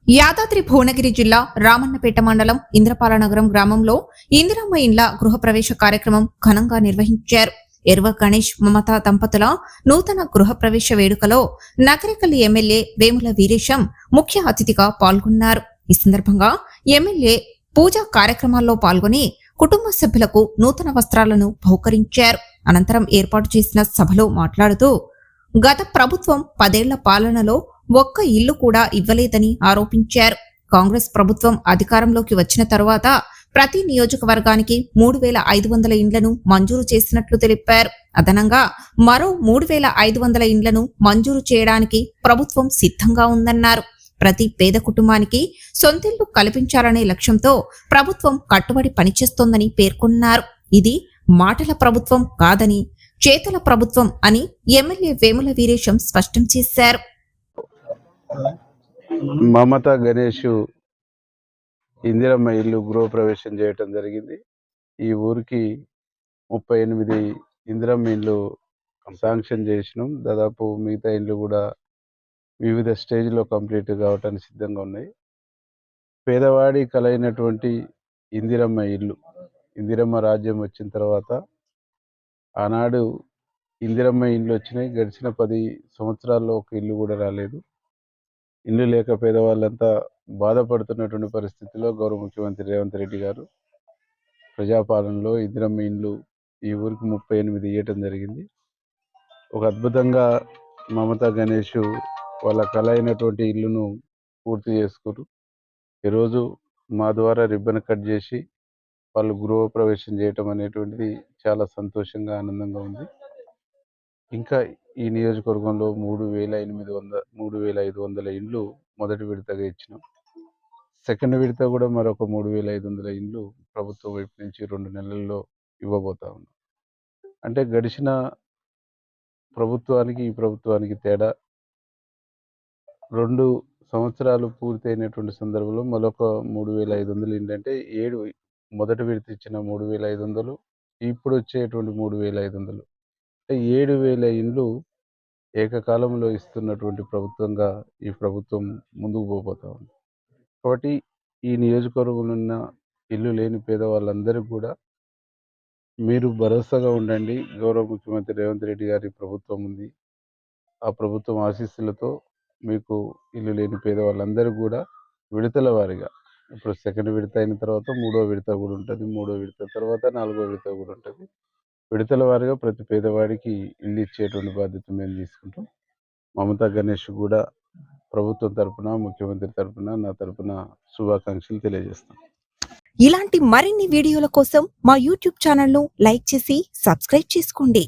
యాదాద్రి భువనగిరి జిల్లా రామన్నపేట మండలం ఇంద్రపాలనగరం గ్రామంలో ఇందిరమ్మ ఇండ్ల గృహప్రవేశ కార్యక్రమం ఘనంగా నిర్వహించారు. ఎర్వ గణేష్ మమతా దంపతుల నూతన గృహప్రవేశ వేడుకలో నగరికల్లి ఎమ్మెల్యే వేముల వీరేశం ముఖ్య అతిథిగా పాల్గొన్నారు. ఈ సందర్భంగా ఎమ్మెల్యే పూజా కార్యక్రమాల్లో పాల్గొని కుటుంబ సభ్యులకు నూతన వస్త్రాలను బహుకరించారు. అనంతరం ఏర్పాటు చేసిన సభలో మాట్లాడుతూ గత ప్రభుత్వం 10 ఏళ్ల పాలనలో ఒక్క ఇల్లు కూడా ఇవ్వలేదని ఆరోపించారు. కాంగ్రెస్ ప్రభుత్వం అధికారంలోకి వచ్చిన తరువాత ప్రతి నియోజకవర్గానికి 3,500 ఇండ్లను మంజూరు చేసినట్లు తెలిపారు. అదనంగా మరో 3,500 ఇండ్లను మంజూరు చేయడానికి ప్రభుత్వం సిద్ధంగా ఉందన్నారు. ప్రతి పేద కుటుంబానికి సొంతిల్లు కల్పించాలనే లక్ష్యంతో ప్రభుత్వం కట్టుబడి పనిచేస్తోందని పేర్కొన్నారు. ఇది మాటల ప్రభుత్వం కాదని చేతల ప్రభుత్వం అని ఎమ్మెల్యే వేముల వీరేశం స్పష్టం చేశారు. మమతా గణేష్ ఇందిరమ్మ ఇల్లు గృహప్రవేశం చేయటం జరిగింది. ఈ ఊరికి 38 ఇందిరమ్మ ఇల్లు శాంక్షన్ చేసినాం. దాదాపు మిగతా ఇల్లు కూడా వివిధ స్టేజ్లో కంప్లీట్ కావటానికి సిద్ధంగా ఉన్నాయి. పేదవాడి కలైనటువంటి ఇందిరమ్మ ఇల్లు, ఇందిరమ్మ రాజ్యం వచ్చిన తర్వాత ఆనాడు ఇందిరమ్మ ఇల్లు వచ్చినాయి. గడిచిన 10 సంవత్సరాల్లో ఒక ఇల్లు కూడా రాలేదు. ఇల్లు లేక పేదవాళ్ళంతా బాధపడుతున్నటువంటి పరిస్థితిలో గౌరవ ముఖ్యమంత్రి రేవంత్ రెడ్డి గారు ప్రజాపాలనలో ఇందిరమ్మ ఇండ్లు ఈ ఊరికి 38 ఇవ్వటం జరిగింది. ఒక అద్భుతంగా మమతా గణేష్ వాళ్ళ కళ అయినటువంటి ఇల్లును పూర్తి చేసుకున్నారు. ఈరోజు మా ద్వారా రిబ్బన్ కట్ చేసి వాళ్ళు గృహప్రవేశం చేయటం అనేటువంటిది చాలా సంతోషంగా, ఆనందంగా ఉంది. ఇంకా ఈ నియోజకవర్గంలో 3,500 ఇండ్లు మొదటి విడతగా ఇచ్చినాం. సెకండ్ విడత కూడా మరొక 3,500 ఇండ్లు ప్రభుత్వం వైపు నుంచి 2 నెలల్లో ఇవ్వబోతా ఉన్నాం. అంటే గడిచిన ప్రభుత్వానికి ఈ ప్రభుత్వానికి తేడా 2 సంవత్సరాలు పూర్తయినటువంటి సందర్భంలో మరొక 3,500 ఇండ్లు అంటే 7 మొదటి విడత ఇచ్చిన 3,500 ఇప్పుడు వచ్చేటువంటి 3,500 అంటే 7,000 ఇండ్లు ఏకకాలంలో ఇస్తున్నటువంటి ప్రభుత్వంగా ఈ ప్రభుత్వం ముందుకు పోతా ఉంది. కాబట్టి ఈ నియోజకవర్గంలో ఉన్న ఇల్లు లేని పేదవాళ్ళందరికీ కూడా మీరు భరోసాగా ఉండండి. గౌరవ ముఖ్యమంత్రి రేవంత్ రెడ్డి గారి ప్రభుత్వం ఉంది. ఆ ప్రభుత్వం ఆశీస్సులతో మీకు ఇల్లు లేని పేదవాళ్ళందరూ కూడా విడతల వారీగా, ఇప్పుడు సెకండ్ విడత అయిన తర్వాత 3వ విడత కూడా ఉంటుంది, 3వ విడత తర్వాత 4వ విడత కూడా ఉంటుంది. విడతల వారీగా ప్రతి పేదవాడికి ఇల్లు ఇచ్చేటువంటి బాధ్యత మేము తీసుకుంటాం. మమతా గణేష్ కూడా ప్రభుత్వం తరఫున, ముఖ్యమంత్రి తరఫున, నా తరఫున శుభాకాంక్షలు తెలియజేస్తాం. ఇలాంటి మరిన్ని వీడియోల కోసం మా యూట్యూబ్ ఛానల్ను లైక్ చేసి సబ్స్క్రైబ్ చేసుకోండి.